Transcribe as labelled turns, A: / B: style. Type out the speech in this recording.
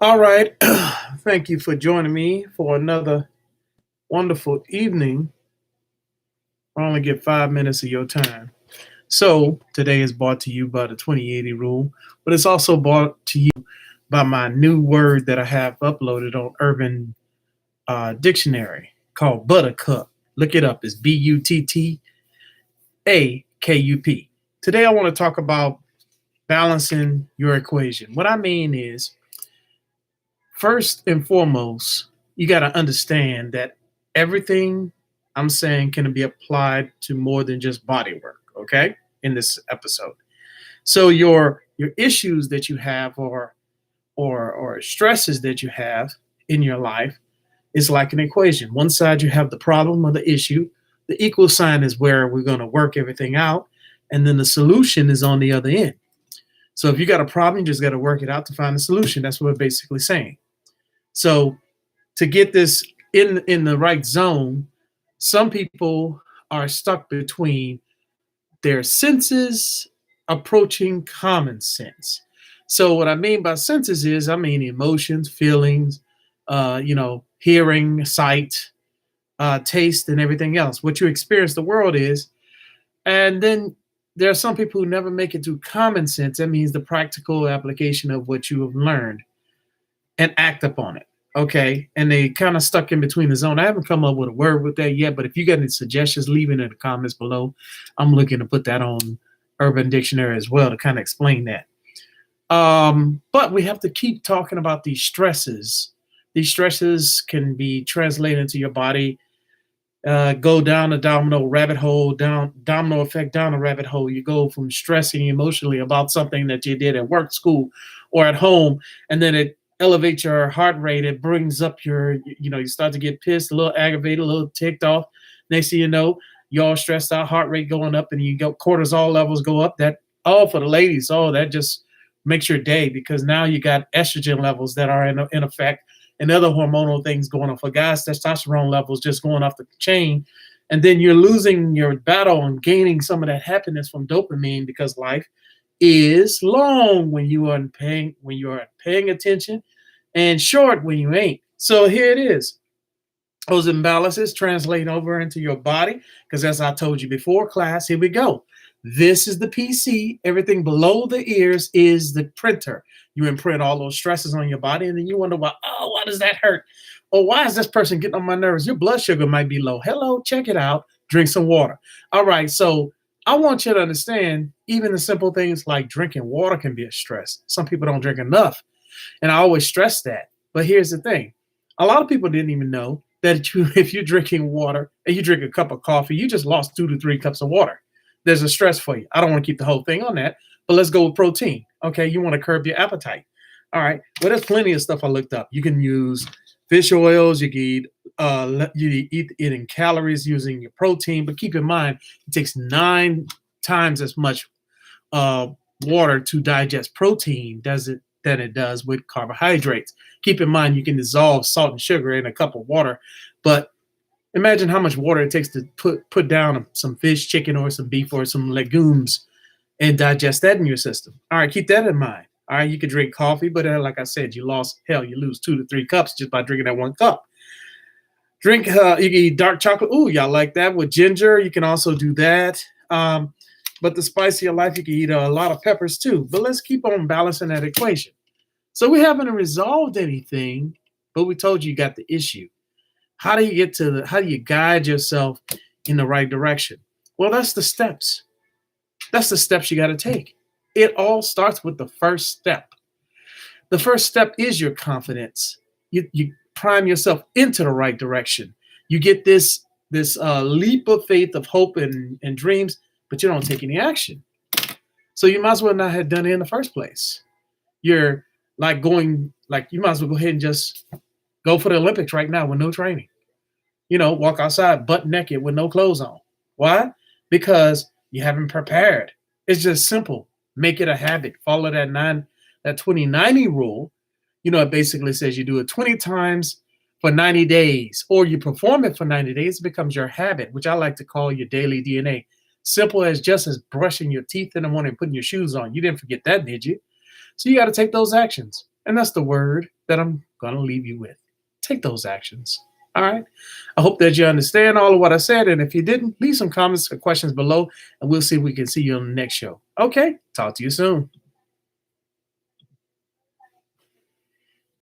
A: All right. Thank you for joining me for another wonderful evening. I only get 5 minutes of your time. So today is brought to you by the 2080 rule, but it's also brought to you by my new word that I have uploaded on Urban Dictionary called buttercup. Look it up. It's Buttakup. Today I want to talk about balancing your equation. What I mean is, first and foremost, you got to understand that everything I'm saying can be applied to more than just body work, okay? In this episode. So your issues that you have or stresses that you have in your life is like an equation. One side you have the problem or the issue. The equal sign is where we're going to work everything out, and then the solution is on the other end. So if you got a problem, you just got to work it out to find a solution. That's what we're basically saying. So to get this in the right zone, some people are stuck between their senses approaching common sense. So what I mean by senses is I mean emotions, feelings, hearing, sight, taste, and everything else. What you experience the world is, and then there are some people who never make it to common sense. That means the practical application of what you have learned and act upon it. Okay. And they kind of stuck in between the zone. I haven't come up with a word with that yet, but if you got any suggestions, leave it in the comments below. I'm looking to put that on Urban Dictionary as well to kind of explain that. But we have to keep talking about these stresses. These stresses can be translated into your body, go down a domino rabbit hole, down domino effect down a rabbit hole. You go from stressing emotionally about something that you did at work, school, or at home, and then it elevates your heart rate. It brings up you start to get pissed, a little aggravated, a little ticked off. Next thing you know, you're all stressed out, heart rate going up, and you go cortisol levels go up. That all for the ladies. Oh, that just makes your day because now you got estrogen levels that are in effect and other hormonal things going on. For guys, testosterone levels just going off the chain. And then you're losing your battle and gaining some of that happiness from dopamine because life is long when you are paying attention and short when you ain't. So here it is. Those imbalances translate over into your body because as I told you before, class, here we go. This is the PC. Everything below the ears is the printer. You imprint all those stresses on your body, and then you wonder why does that hurt? Or why is this person getting on my nerves? Your blood sugar might be low. Hello, check it out. Drink some water. All right, so I want you to understand, even the simple things like drinking water can be a stress. Some people don't drink enough, and I always stress that. But here's the thing. A lot of people didn't even know that if you're drinking water and you drink a cup of coffee, you just lost 2 to 3 cups of water. There's a stress for you. I don't want to keep the whole thing on that, but let's go with protein. Okay, you want to curb your appetite. All right, well, there's plenty of stuff I looked up. You can use fish oils. You eat it in calories using your protein, but keep in mind it takes 9 times as much water to digest protein than it does with carbohydrates. Keep in mind you can dissolve salt and sugar in a cup of water, but imagine how much water it takes to put down some fish, chicken, or some beef, or some legumes and digest that in your system. All right, keep that in mind. All right, you can drink coffee, but like I said, you lose 2 to 3 cups just by drinking that 1 cup. You can eat dark chocolate. Ooh, y'all like that with ginger. You can also do that. But the spicier life, you can eat a lot of peppers too. But let's keep on balancing that equation. So we haven't resolved anything, but we told you got the issue. How do you guide yourself in the right direction? Well, that's the steps. That's the steps you got to take. It all starts with the first step. The first step is your confidence. You prime yourself into the right direction. You get this leap of faith of hope and dreams, but you don't take any action. So you might as well not have done it in the first place. You're you might as well go ahead and just go for the Olympics right now with no training. Walk outside butt naked with no clothes on. Why? Because you haven't prepared. It's just simple. Make it a habit. Follow that 20-90 rule. It basically says you do it 20 times for 90 days, or you perform it for 90 days. It becomes your habit, which I like to call your daily DNA. Simple as just as brushing your teeth in the morning and putting your shoes on. You didn't forget that, did you? So you got to take those actions. And that's the word that I'm going to leave you with. Take those actions. All right. I hope that you understand all of what I said. And if you didn't, leave some comments or questions below, and we'll see if we can see you on the next show. Okay. Talk to you soon.